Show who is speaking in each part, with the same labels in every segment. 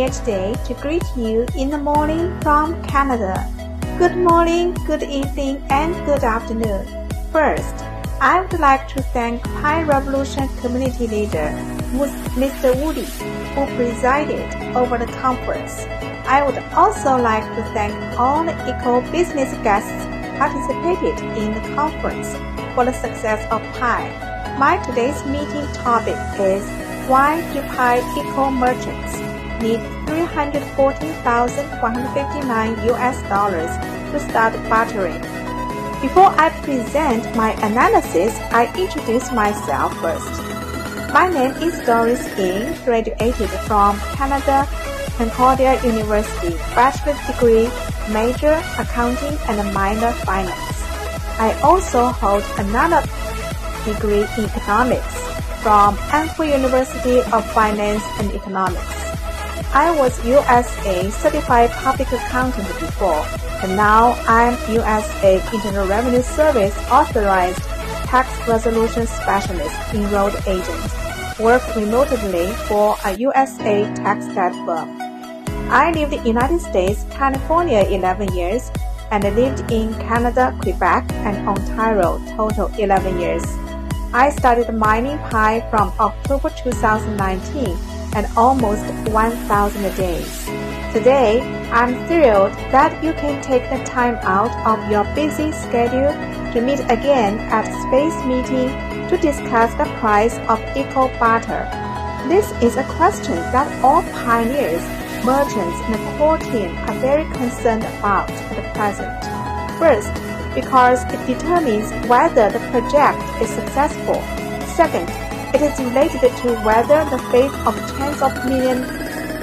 Speaker 1: here today to greet you in the morning from Canada. Good morning, good evening, and good afternoon. First, I would like to thank Pi Revolution community leader, Mr. Woody, who presided over the conference. I would also like to thank all the eco-business guests participated in the conference for the success of Pi. My today's meeting topic is why do Pi eco-merchants need $314,159 to start bartering? Before I present my analysis, I introduce myself first. My name is Doris Ying, graduated from Canada Concordia University, bachelor's degree, major accounting and minor finance. I also hold another degree in economics from Anhui University of Finance and Economics. I was USA Certified Public Accountant before, and now I'm USA Internal Revenue Service Authorized Tax Resolution Specialist Enrolled Agent. Work remotely for a USA tax debt firm. I lived in the United States, California 11 years, and lived in Canada, Quebec, and Ontario total 11 years. I started mining Pi from October 2019 and almost 1,000 days. Today, I'm thrilled that you can take the time out of your busy schedule to meet again at Space Meeting to discuss the price of eco-barter. This is a question that all pioneers, merchants, and the core team are very concerned about at the present. First, because it determines whether the project is successful. Second, it is related to whether the faith of tens of millions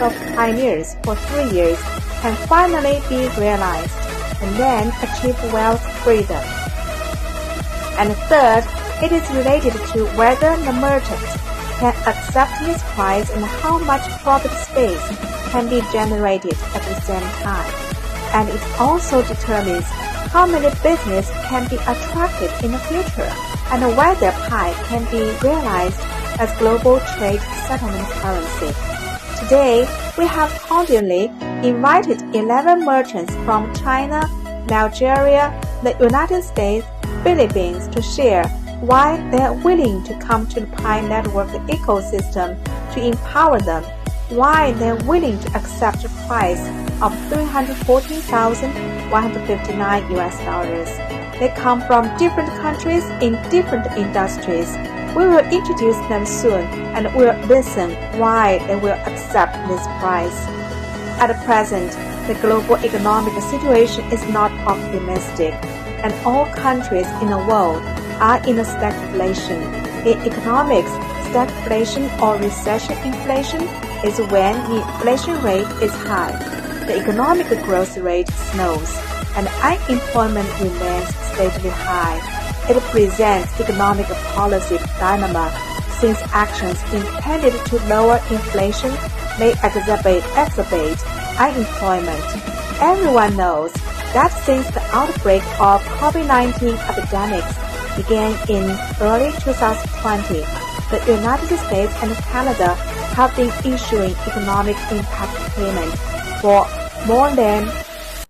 Speaker 1: of pioneers for 3 years can finally be realized and then achieve wealth freedom. And third, it is related to whether the merchant can accept his price and how much profit space can be generated at the same time. And it also determines how many businesses can be attracted in the future and whether Pi can be realized as global trade settlement currency. Today, we have cordially invited 11 merchants from China, Nigeria, the United States, Philippines to share why they are willing to come to the Pi network ecosystem to empower them, why they are willing to accept the price of $314,159. They come from different countries in different industries. We will introduce them soon and will listen why they will accept this price. At present, the global economic situation is not optimistic, and all countries in the world are in a stagflation. In economics, stagflation or recession inflation is when the inflation rate is high, the economic growth rate slows, and unemployment remains steadily high. It presents economic policy dilemma since actions intended to lower inflation may exacerbate unemployment. Everyone knows that since the outbreak of COVID-19 epidemics began in early 2020, the United States and Canada have been issuing economic impact payment for more than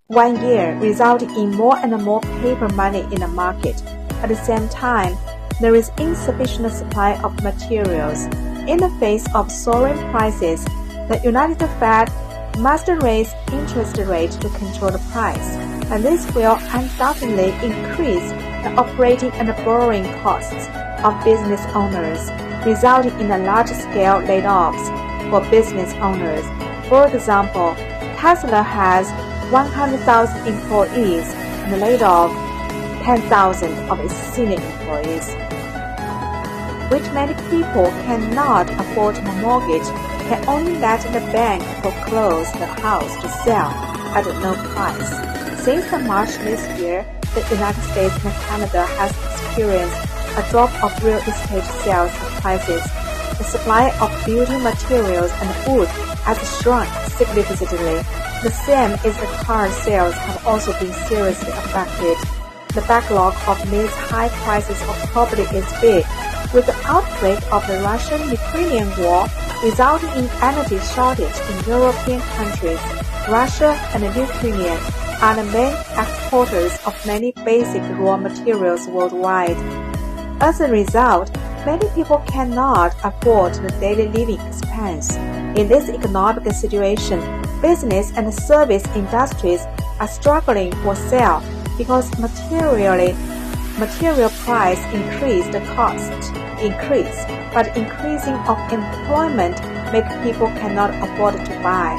Speaker 1: 1 year, resulting in more and more paper money in the market. At the same time, there is insufficient supply of materials. In the face of soaring prices, the United Fed must raise interest rates to control the price, and this will undoubtedly increase the operating and borrowing costs of business owners, resulting in large-scale layoffs for business owners. For example, Tesla has 100,000 employees and laid off 10,000 of its senior employees, which many people cannot afford a mortgage, can only let the bank foreclose the house to sell at no price. Since March this year, the United States and Canada has experienced a drop of real estate sales prices. The supply of building materials and wood has shrunk significantly. The same as the car sales have also been seriously affected. The backlog of these high prices of property is big. With the outbreak of the Russian-Ukrainian war resulting in energy shortage in European countries, Russia and Ukraine are the main exporters of many basic raw materials worldwide. As a result, many people cannot afford the daily living expense. In this economic situation, business and service industries are struggling for sale because material price increase, the cost increase, but increasing of employment make people cannot afford to buy.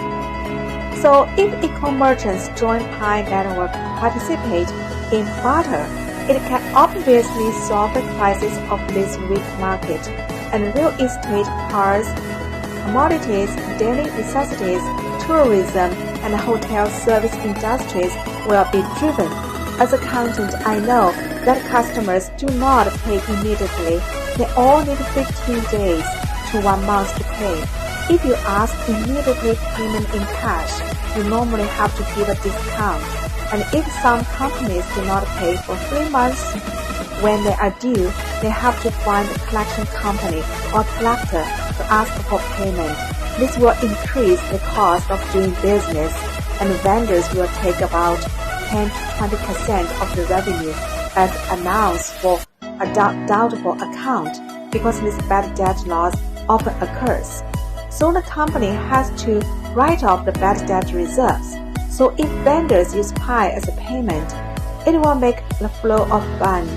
Speaker 1: So if eco-merchants join Pi network participate in barter, it can obviously solve the crisis of this weak market, and real estate, cars, commodities, daily necessities, tourism, and hotel service industries will be driven. As a accountant, I know that customers do not pay immediately. They all need 15 days to 1 month to pay. If you ask immediately payment in cash, you normally have to give a discount. And if some companies do not pay for 3 months when they are due, they have to find a collection company or collector to ask for payment. This will increase the cost of doing business, and vendors will take about 10 to 20% of the revenue as announced for a doubtful account, because this bad debt loss often occurs. So the company has to write off the bad debt reserves. So if vendors use Pi as a payment, it will make the flow of funds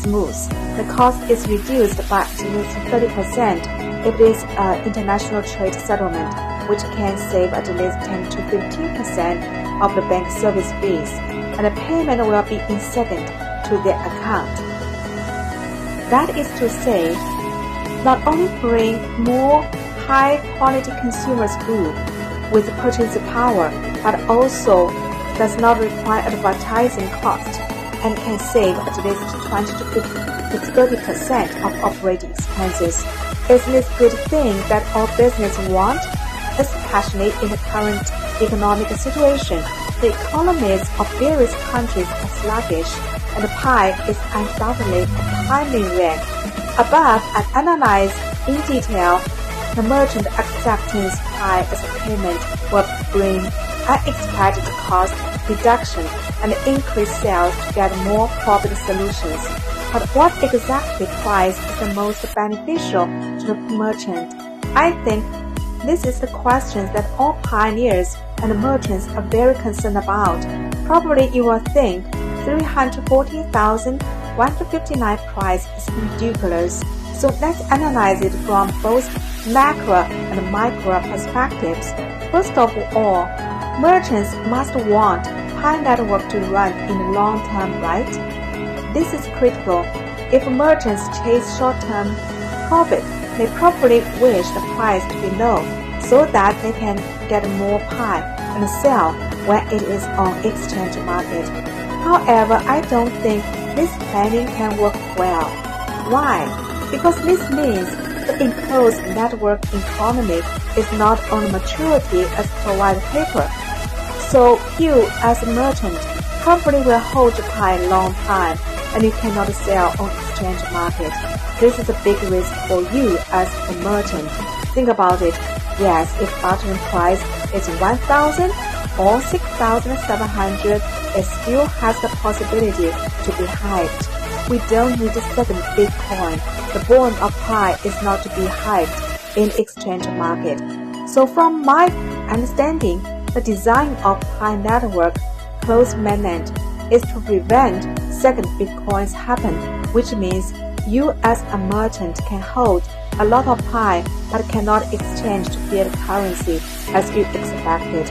Speaker 1: smooth. The cost is reduced by at least 30% if it is an international trade settlement, which can save at least 10 to 15% of the bank service fees, and the payment will be in second to their account. That is to say, not only bring more high-quality consumers good with purchasing power, but also does not require advertising cost and can save at least 20 to 30% of operating expenses. Isn't this a good thing that all business want? Especially in the current economic situation, the economies of various countries are sluggish, and Pi is undoubtedly a timely rent. Above, I analyze in detail the merchant acceptance Pi as a payment will bring unexpected cost reduction and increased sales to get more profit solutions. But what exactly price is the most beneficial to the merchant? I think this is the question that all pioneers and merchants are very concerned about. Probably you will think 314,159 price is ridiculous. So let's analyze it from both macro and micro perspectives. First of all, merchants must want Pi network to run in the long term, right? This is critical. If merchants chase short-term profit, they probably wish the price to be low so that they can get more Pi and sell when it is on exchange market. However, I don't think this planning can work well. Why? Because this means the enclosed network economy is not on maturity as provide paper. So you, as a merchant, probably will hold Pi a long time, and you cannot sell on exchange market. This is a big risk for you as a merchant. Think about it. Yes, if bartering price is 1,000 or 6,700, it still has the possibility to be hyped. We don't need a second Bitcoin. The born of Pi is not to be hyped in exchange market. So from my understanding, the design of Pi network closed-mainnet is to prevent second Bitcoins happen, which means you as a merchant can hold a lot of Pi but cannot exchange to fiat currency as you expected.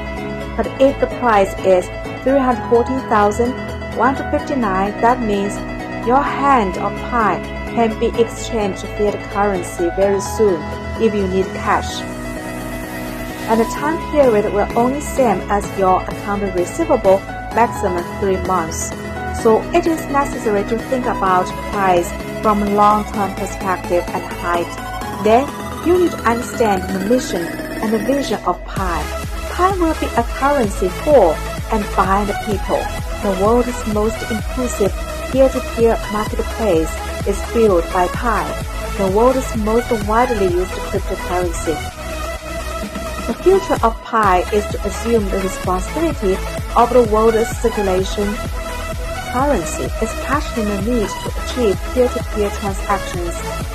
Speaker 1: But if the price is 314,159, that means your hand of Pi can be exchanged to fiat currency very soon if you need cash. And the time period will only same as your account receivable, maximum 3 months. So it is necessary to think about price from a long-term perspective and height. Then you need to understand the mission and the vision of Pi. Pi will be a currency for and by the people, the world's most inclusive peer-to-peer marketplace is fueled by Pi, the world's most widely used cryptocurrency. The future of Pi is to assume the responsibility of the world's circulation currency, especially the need to achieve peer-to-peer transactions,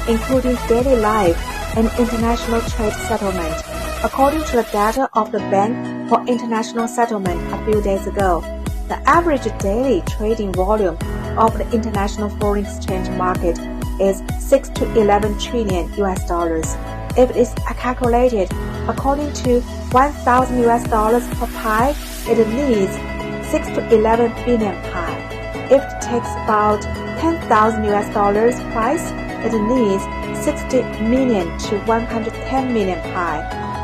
Speaker 1: including daily life and international trade settlement. According to the data of the Bank for International Settlement a few days ago, the average daily trading volume of the international foreign exchange market is 6 to 11 trillion US dollars. If it is calculated according to 1,000 US dollars per Pi, it needs 6 to 11 billion Pi. If it takes about 10,000 US dollars price, it needs 60 million to 110 million Pi.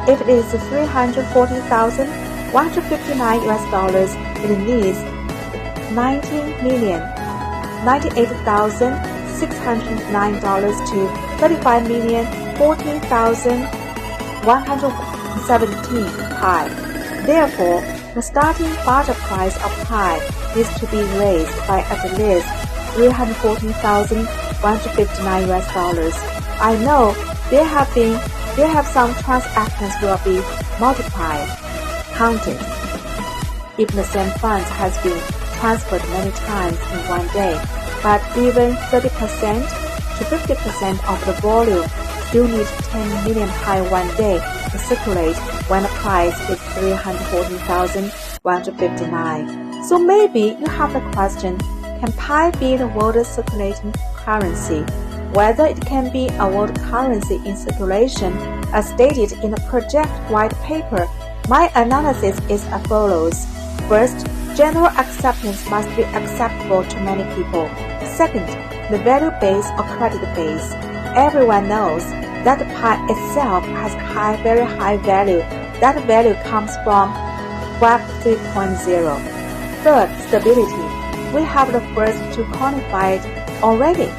Speaker 1: If it is 340,159 US dollars, it needs 98,609 dollars to 35,014,117 Pi. Therefore, the starting barter price of Pi needs to be raised by at least 314,159 US dollars. I know there have some transactions will be multiplied, counted, if the same funds has been transferred many times in one day, but even 30% to 50% of the volume still need 10 million Pi one day to circulate when the price is 314,159. So maybe you have the question, can Pi be the world's circulating currency? Whether it can be a world currency in circulation, as stated in the project white paper, my analysis is as follows. First, general acceptance must be acceptable to many people. Second, the value base or credit base. Everyone knows that Pi itself has very high value. That value comes from Web 3.0. Third, stability. We have the first to quantify it already.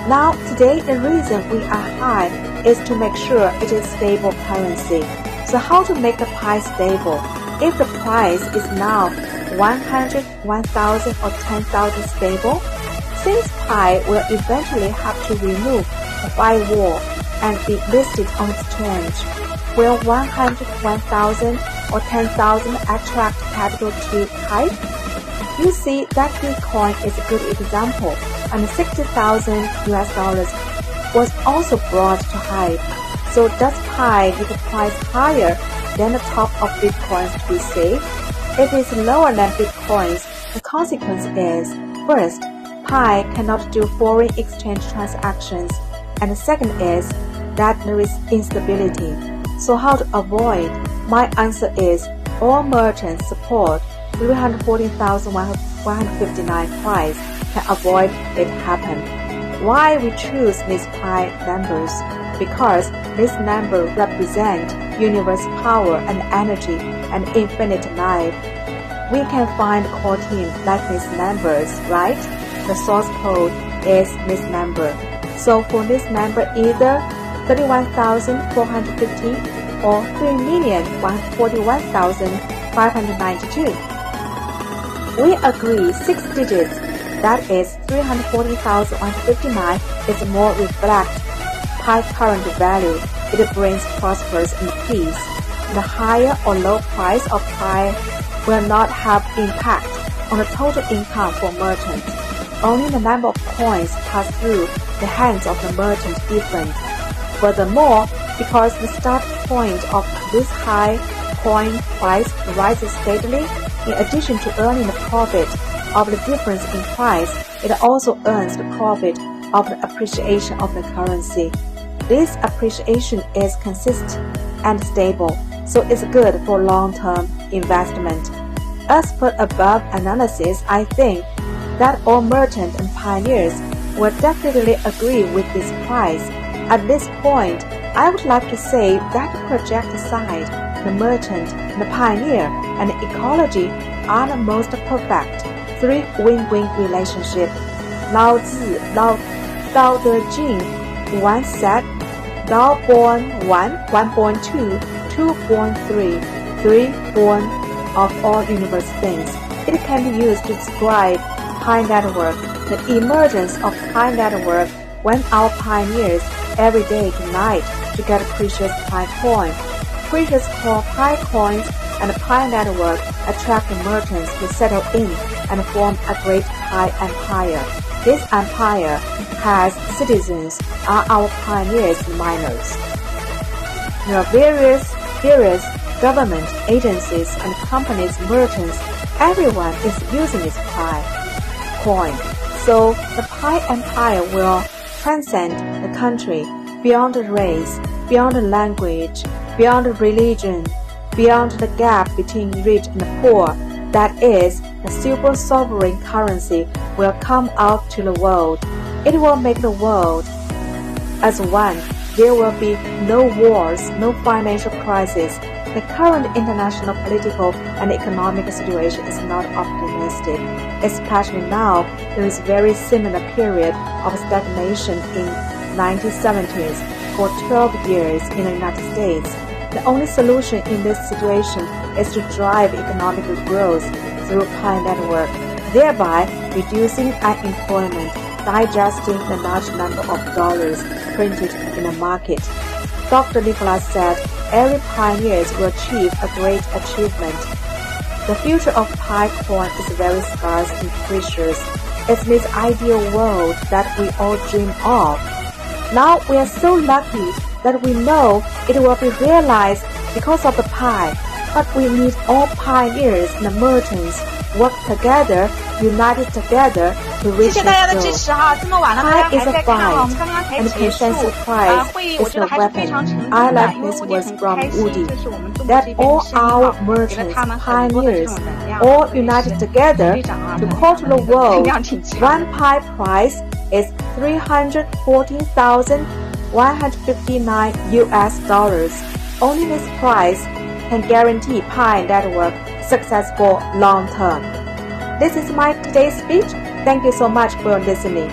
Speaker 1: Now, today, the reason we are high is to make sure it is stable currency. So how to make the Pi stable? If the price is now 100, 1,000 or 10,000 stable, since Pi will eventually have to remove the firewall and be listed on exchange, will 100, 1,000 or 10,000 attract capital to Pi? You see that Bitcoin is a good example, and 60,000 US dollars was also brought to hype. So does Pi need a price higher than the top of Bitcoins to be safe? If it is lower than Bitcoins, the consequence is, first, Pi cannot do foreign exchange transactions, and the second is that there is instability. So how to avoid? My answer is all merchants support 314,159 price can avoid it happen. Why we choose these Pi numbers? Because this number represent universe power and energy and infinite life. We can find core team like these numbers, right? The source code is this number. So for this number, either 31,450 or 3,141,592. We agree 6 digits, that is 340,159, is more reflect Pi current value. It brings prosperous and peace. The higher or low price of Pi will not have impact on the total income for merchants. Only the number of coins pass through the hands of the merchant different. Furthermore, because the start point of this high coin price rises steadily, in addition to earning the profit of the difference in price, it also earns the profit of the appreciation of the currency. This appreciation is consistent and stable, so it's good for long-term investment. As per above analysis, I think that all merchants and pioneers will definitely agree with this price. At this point, I would like to say that the project side, the merchant, the pioneer, and the ecology are the most perfect 3 win-win relationship. Lao De Jing once said, "Lao born 1, 1 born 2, 2 born 3, 3 born of all universe things." It can be used to describe Pi Network. The emergence of Pi Network when our pioneers every day unite to get precious Pi coin. Precious Pi coins and Pi Network attract merchants to settle in and form a great Pi empire. This empire has citizens are our pioneers and miners. There are various government agencies and companies, merchants. Everyone is using this Pi coin. So the Pi empire will transcend the country beyond the race, beyond the language, beyond the religion, beyond the gap between rich and poor. That is, the super sovereign currency will come out to the world. It will make the world as one. There will be no wars, no financial crisis. The current international political and economic situation is not optimistic. Especially now, there is a very similar period of stagnation in 1970s for 12 years in the United States. The only solution in this situation is to drive economic growth through Pi Network, thereby reducing unemployment, digesting the large number of dollars printed in the market. Dr. Nicholas said, every pioneer will achieve a great achievement. The future of Pi coin is very scarce and precious. It's this ideal world that we all dream of. Now we are so lucky that we know it will be realized because of the Pi, but we need all pioneers and merchants work together, united together to reach the goal. Pi is a fight, and patience price is the weapon. I like this words from Woody, that all our merchants, pioneers, all united together to call to the world. One Pi price is $314,159 US. Only this price can guarantee Pi Network success for long term. This is my today's speech. Thank you so much for listening.